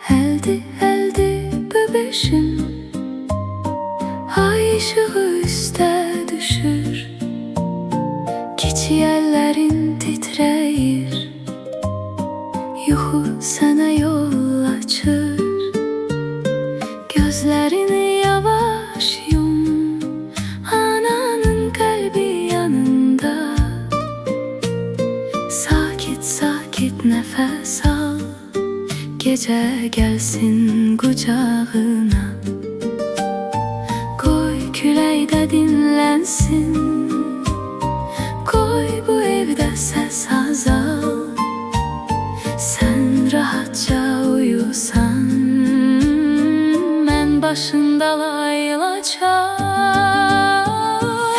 Eldi eldi bebeşim, ay ışığı üste düşür. Kiçik ellerin titreyir, yuhu sana yol açır. Gözlerini yavaş yum, ananın kalbi yanında. Sakit sakit nefes al, gece gelsin kucağına. Koy küleyde dinlensin, koy bu evde ses azal. Sen rahatça uyusan, ben başında layla çal.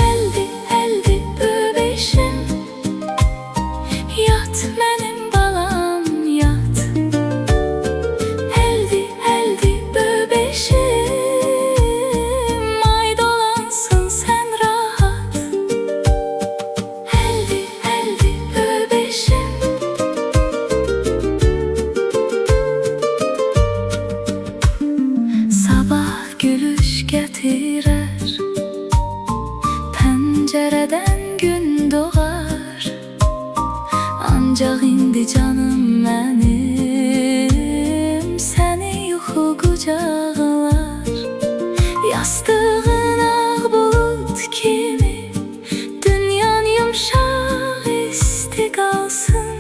Eldi eldi bebeşim, yat benim balam yat. Eldi eldi bebeşim, ay dolansın sen rahat. Eldi eldi bebeşim. Sabah gülüş getirer, pencereden gün doğar. Ancak indi canım benim, seni yuhu kucağlar. Yastığın ağ bulut kimi, dünyan yumşak isti kalsın.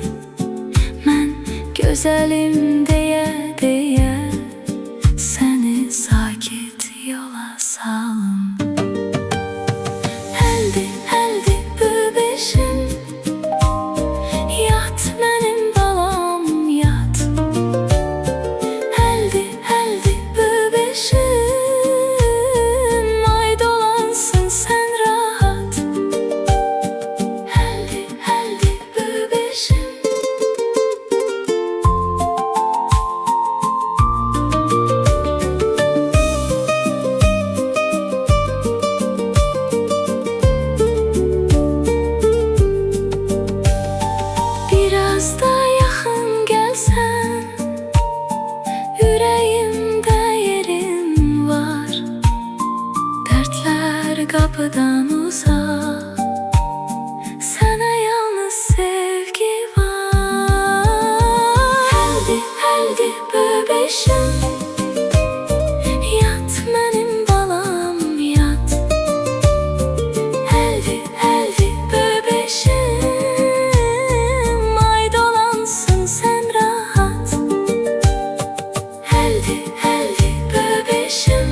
Ben güzelim diye diye seni sakit yola salım. Eldi eldi bebeşim, yat benim balam yat. Eldi eldi bebeşim, ay dolansın sen rahat. Eldi eldi bebeşim. Biraz da yakın gelsen, yüreğimde yerin var. Dertler kapıdan uzak, sana yalnız sevgi var. Eldi eldi bebeşim, yat benim balam yat. Eldi eldi bebeşim, ay dolansın sen rahat. Eldi eldi bebeşim.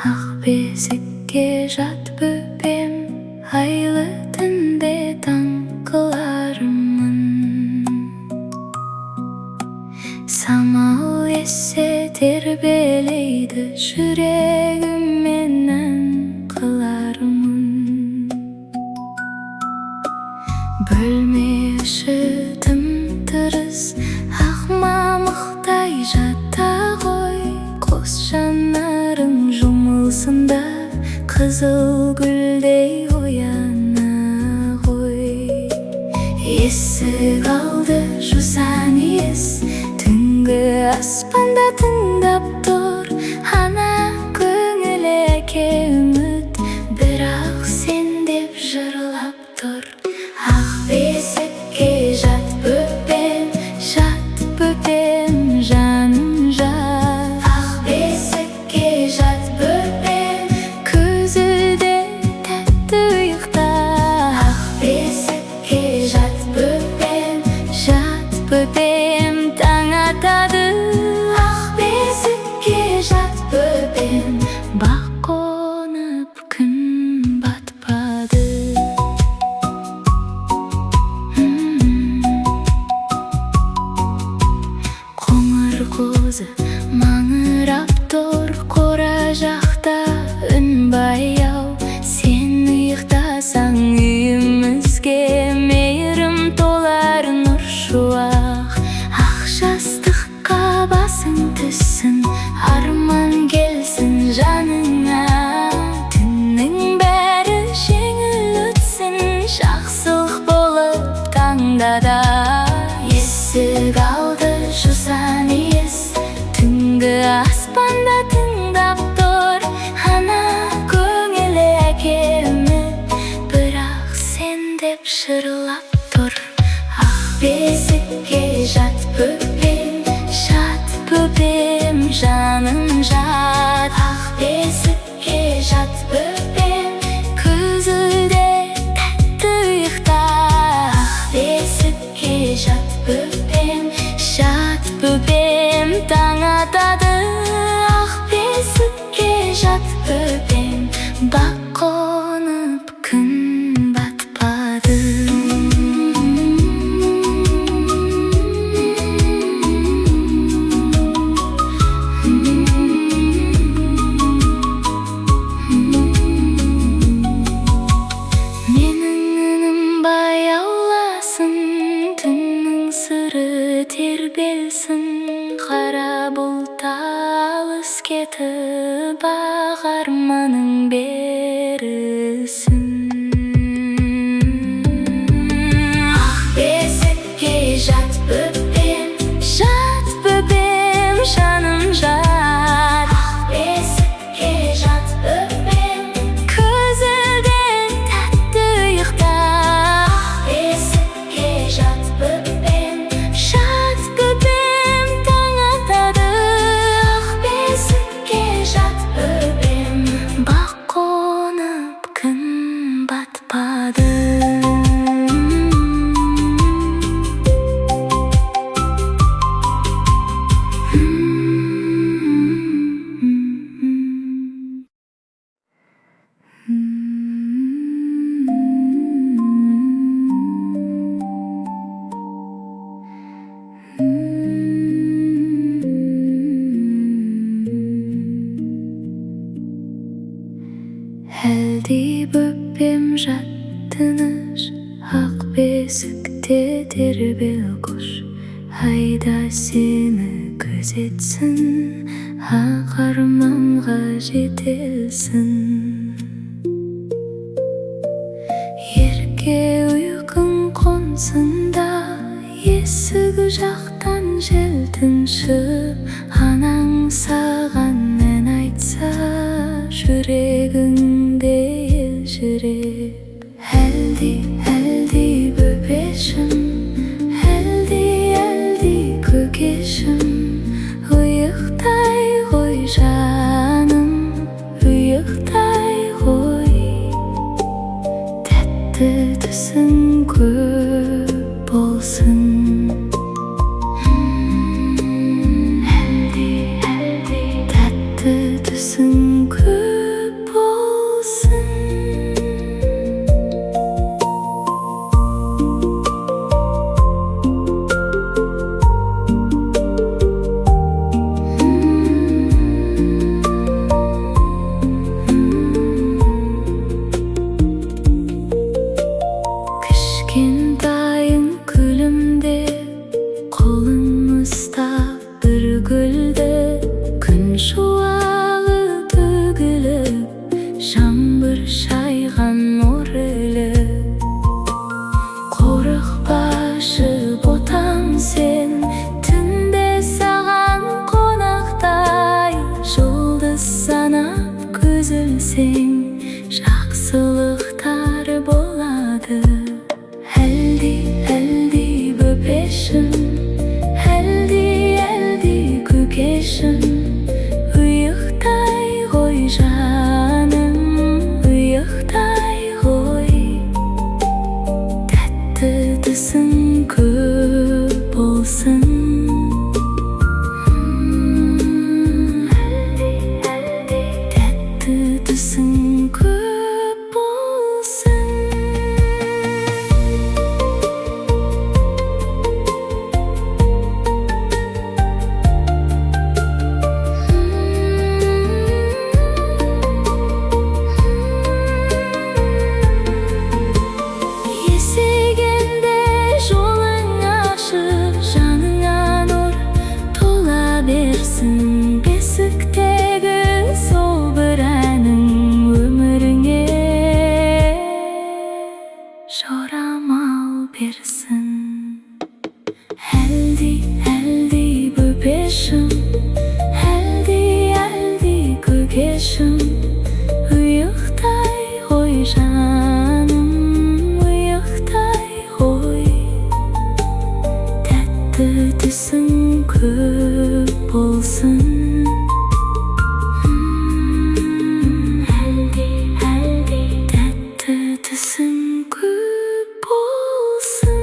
Ah bezikке jat böpem, haylı tinde tankılarımın. Samal esse terbeleydi yüreğim menen kılarımın. Bölme ışıdım tırız, akma mıhtay jata koy. Kos janlarım jumulsun da, kızıl güldey uyana koy. Esi kaldı şu saniyiz, tüngü aspanda tındap dur. Ana köngüleke ümit, birak sen dep jırlap dur. Ah bezikке jat böpem canım jat. Ah bezikke jat böpem, közüde tatlı uyukta. Ah bezikke jat böpem taң atadı. Ah bezikke jat böpem, bak konıp gün batpadı. жақсылық болып таңда да есік алды жусан иіс. Түнгі аспанда тыңдап тұр ана көңілі әке үміт, бірақ сен деп шырылап тұр. Ақ бесікке жат бөпем, жаным жат. Ақ бесікке жат бөпем, күзілде тәтті ұйықта. Ақ бесікке жат бөпем, таң атады. Ақ бесікке жат бөпем, бақ қонып күн батпады. Тербелсін қара бұлт алыс кетіп, ақ арманың берісін. Ақ бесікке жат бөпем, жаным жат. Ақ бесікке жат бөпем, күзілден тәтті ұйықта. Ақ бесікке жат бөпем, таң атады. Ақ бесікке жат бөпем, бақ қонып күн батпады. Әлде бөпем жат тыныш, ақ бесікте тербел құш. Айда сені күзетсін, ақ арманға жетесің. Ерке ұйқың қонсын да, есік жақтан жел тыншып, анаң саған ән айтса, жүрегіңде елжіреп. Әлде бөпешім, әлде көкешім, ұйықтай ғой жаным, ұйықтай ғой. Тәтті түсің көп болсын. Тәтті түсің көп болсын. Кішкентайың күлімдеп, қолың ұстап бір гүлді. Күн шуағы төгіліп, жаңбыр шайған орылып. Қорықпашы ботам сен, түнде саған қонақтай. Жұлдыз санап көзілсең, жақсылықтар болады. Әлде бөпешім, әлде көкешім, ұйықтай ғой жаным, ұйықтай ғой. Тәтті түсің көп болсын. Тәтті түсің көп болсын. Есегенде орамал берсін. Әлди бөпешім, әлди көкешім, ұйықтай ғой жаным, ұйықтай ғой. Тәтті түсің көп болсын. Тәтті түсің көп болсын.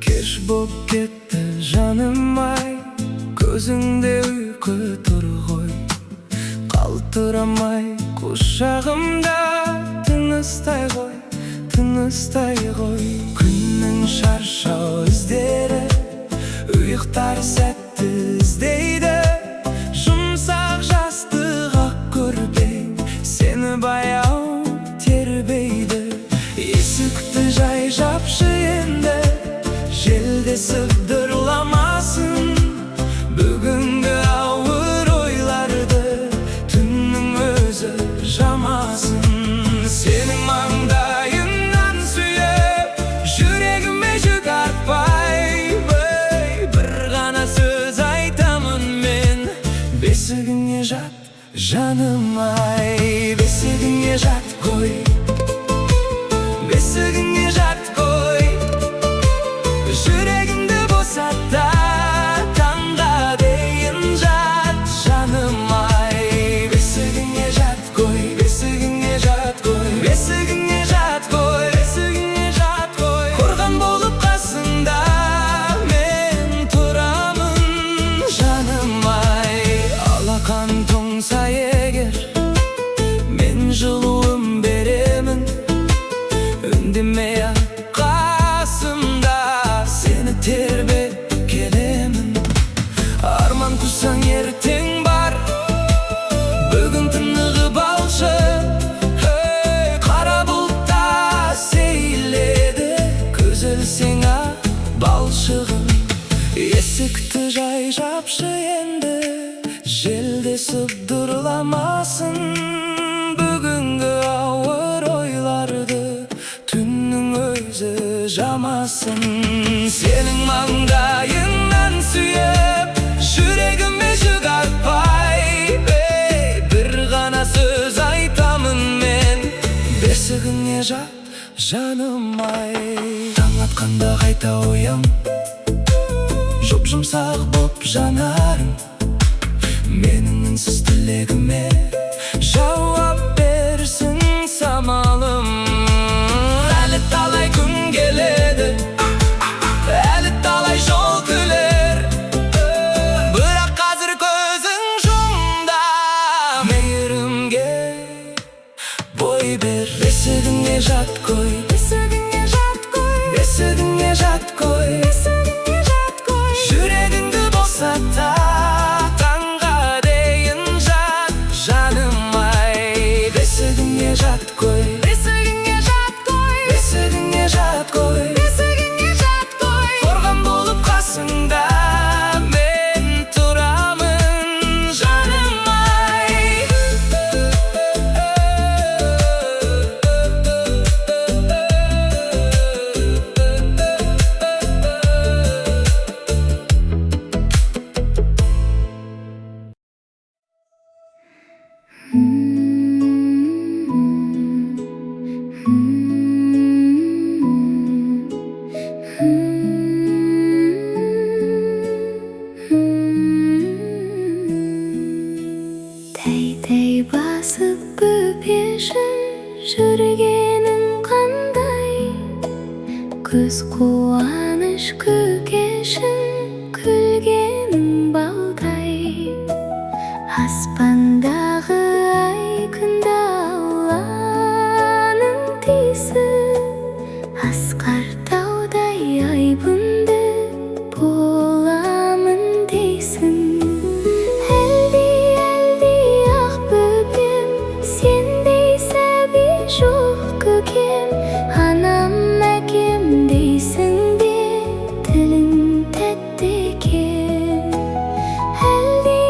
Kеш boп ketті жаным ай, көзіңде ұйқы тұр ғой. Қалтырамай құшағымда тыныстай ғой, тыныстай ғой. Күннің шаршау іздері ұйықтар сәтті іздейді. Жұмсақ жастық ақ көрпең сені баяу тербейді. Есікті жай жапшы енді, желде сыбдырламасын. Бүгінгі ауыр ойларды түннің өзі жамасын. Сенің маңдайыңнан сүйіп, жүрегіме жүк артпай, бір ғана сөз айтамын мен. Бесігіңе жат, жаным ай, бесігіңе жат қой, бесігіңе жат қой. Жүрегімді босатта, таңға дейін жат, жаным ай. Бесігіңе жат қой, бесігіңе жат қой, бесігіңе жат қой, бесігіңе жат қой. Қорған болып қасыңда мен тұрамын, жаным ай. Алақан тоңса егер, мен жылуым беремін. Үндемей-ақ қасымда сені тербеп келемін. Арман қусаң ертең бар, бүгін тынығып алшы. Қара бұлтта сейіледі, көз ілсең ақ балшығым. Есікті жай жапшы енді, желде сыбдырламасын. Бүгінгі ауыр ойларды түннің өзі жамасын. Сенің маңдайыңнан сүйіп, жүрегіме жүк артпай, бір ғана сөз айтамын мен. Бесігіңе жат, жаным ай. Таң атқанда қайта оям, жұп-жұмсақ боп жанарым. Менің үнсіз тілегіме жауап берсін самалым. Әлі талай күн келеді, әлі талай жол күлер, бірақ қазір көзің жұмда. Мейірімге бой бер, бесігіңе жат қой, бесігіңе жат қой, бесігіңе жат қой, бесігіңе жат қой. Жүрегіңді босатта, таңға дейін жат, жаным ай. Бесігіңе жат қой, бесігіңе жат қой, бесігіңе жат қой, бесігіңе жат қой. Қорған болып қасыңда мен тұрамын, жаным ай. жүргенің қандай, көз қуаныш көгешің күлгенің балдай. Аспандағы ай күнді Алланың тисі Асқар таудай айбынды боламын дейсің Әлди ақ бөпем сендей сәби жоқ көкем Анам әкем дейсің бе тілің тәтті екен Әлди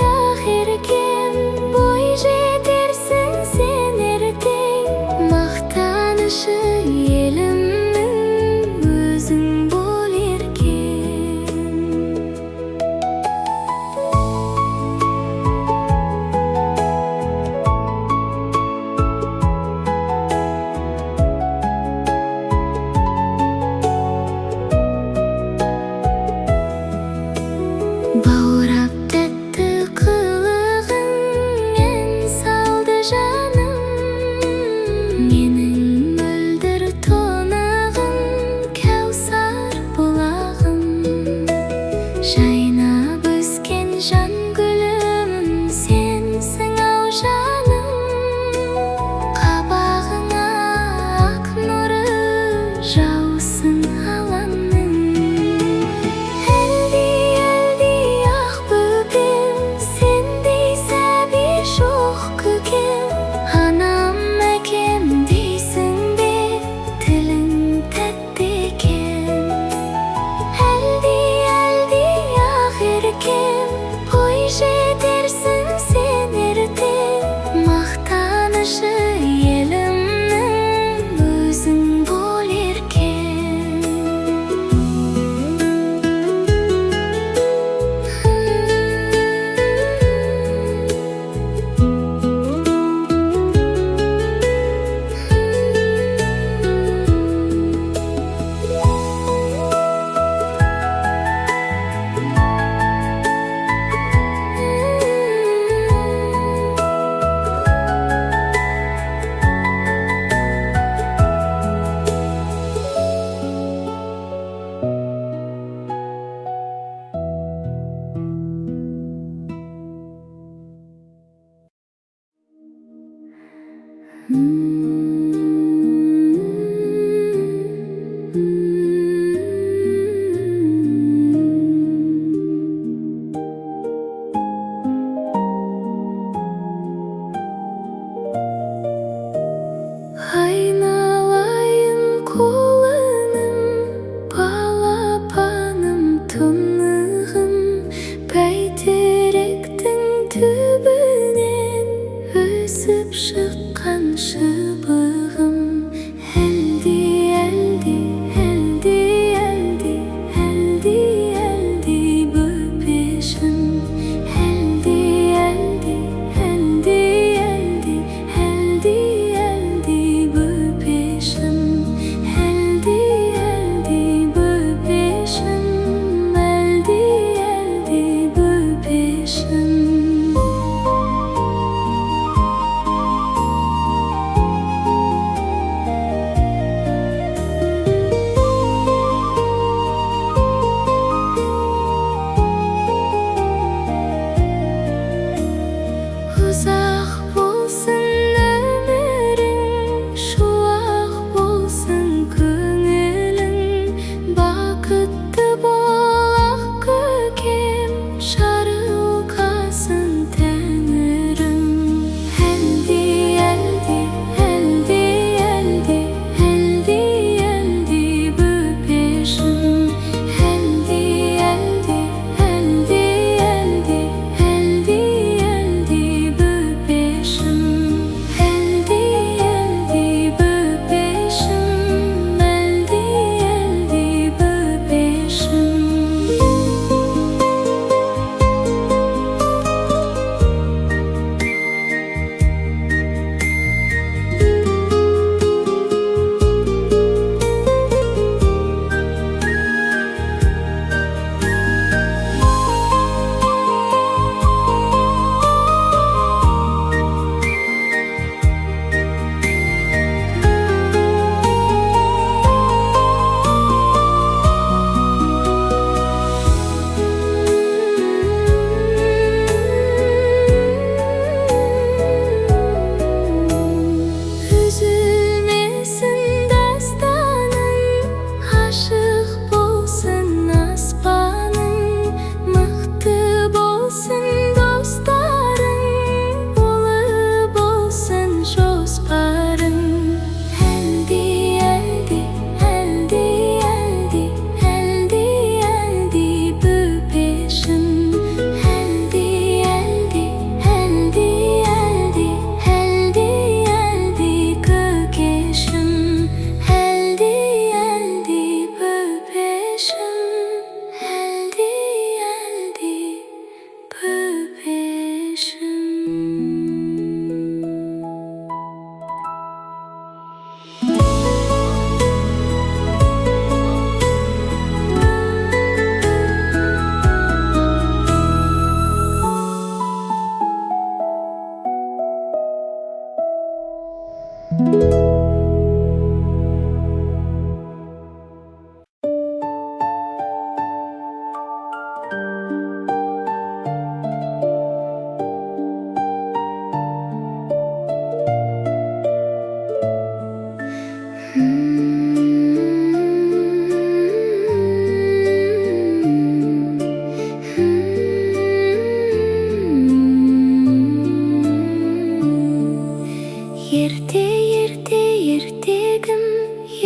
ақ еркем бой жетерсің сен ертең Мақтанышы елімнің өзің бол еркем Баурап тәтті қылығың ән салды жаным Менің мөлдір тонығым кәусар бұлағым Жайнап өскен жан гүлім сенсің ау жаным Қабағыңа ақ нұры жаусын алаңның Әлди ақ бөпем сендей сәби жоқ көкем Анам әкем дейсің бе тілің тәтті екен Әлди ақ еркем бой жетерсің сен ертең Мақтанышы елімнің өзің бол еркем Айналайын қолының балапаным тұнығым Бәйтеректің түбінен өсіп шыққан шыбық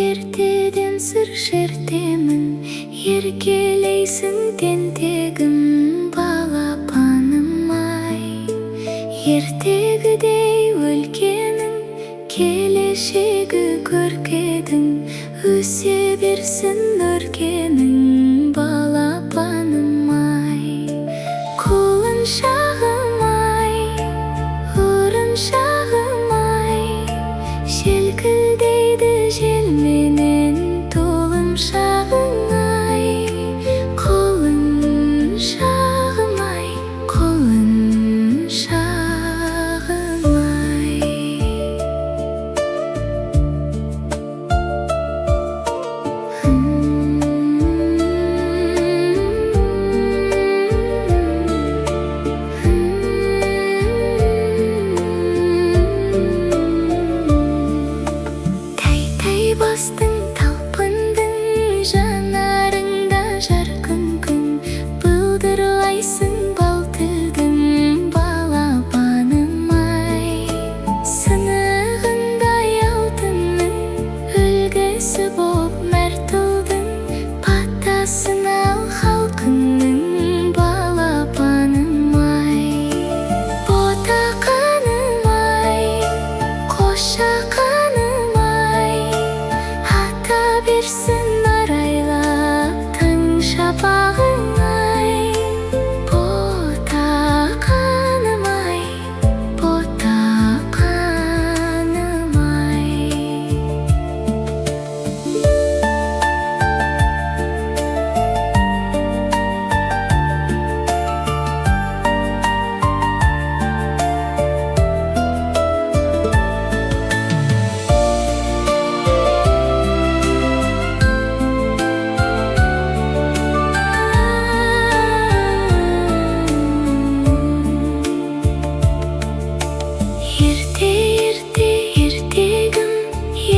Ертеден сыр шертемін, еркелейсің тентегім балапаным-ай. Ертегідей өлкенің, келешегі көркедің, өсе берсін өркенің балапаным-ай. Қолын шағым-ай, ұрын шағым-ай, желкілдейді желменен толым шағың-ай. Қолын шағым-ай, қолын шағым-ай. Бастың талпындың, жанарыңда жарқын күн, бұлдырлайсың балтырдың балапаным-ай. Сынығындай алтынның, үлгісі боп мәрт ұлдың, батасын ал халқыңның балапаным-ай. Ботақаным-ай, қошақаным-ай, берсін арайлап таң шапағың-ай. Ботақаным-ай, ботақаным-ай.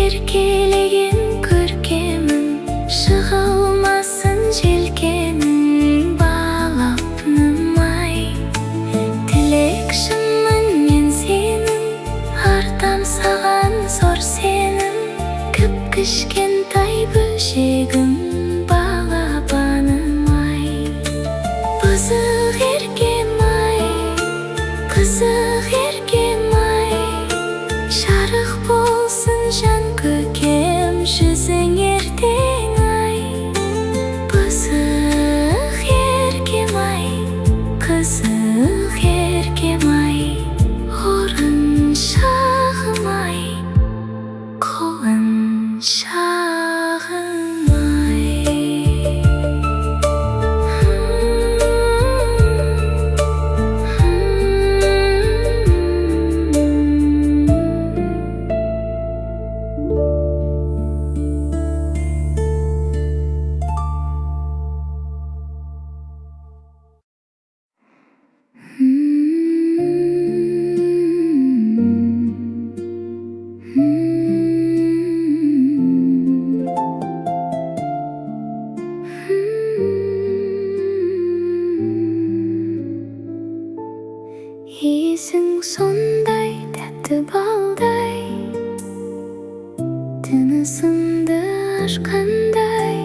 Еркелеген көркемім, шыға алмасын желкенің балапаным-ай. Тілекшімін мен сенің, артам саған зор сенім, кіп-кішкентай бөжегім балапаным-ай. Бұзық еркем-ай, қызық еркем-ай, жарық болсын жан көкем жүзің ертең-ай. Бұзық еркем-ай, қызық еркем-ай, ұрын шағым-ай, қолын шағым-ай. Иісің сондай тәтті балдай, тынысымды ашқандай,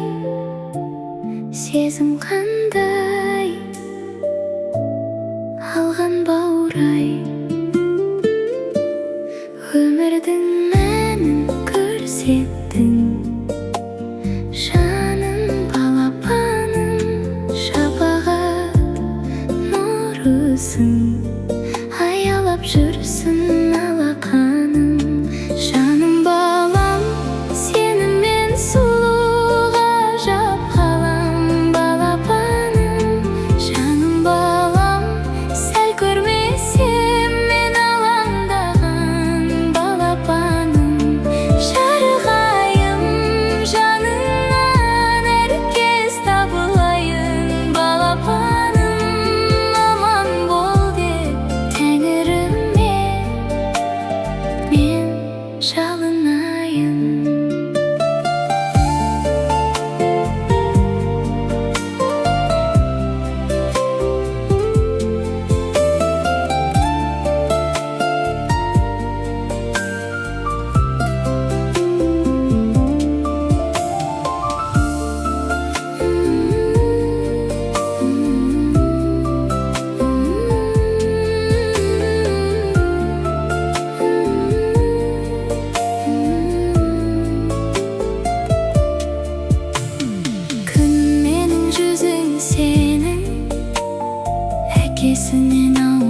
сезім қандай алған баурай. Өмірдің мәнін көрсеттің, жаным балапаным, шапағат нұрысың, аялап жүрсің алақаным. Жаным балам, сенімен сұлу ғажап ғалам балапаным. Жаным балам, сәл көрмесем мен алаңдаған балапаным. сенен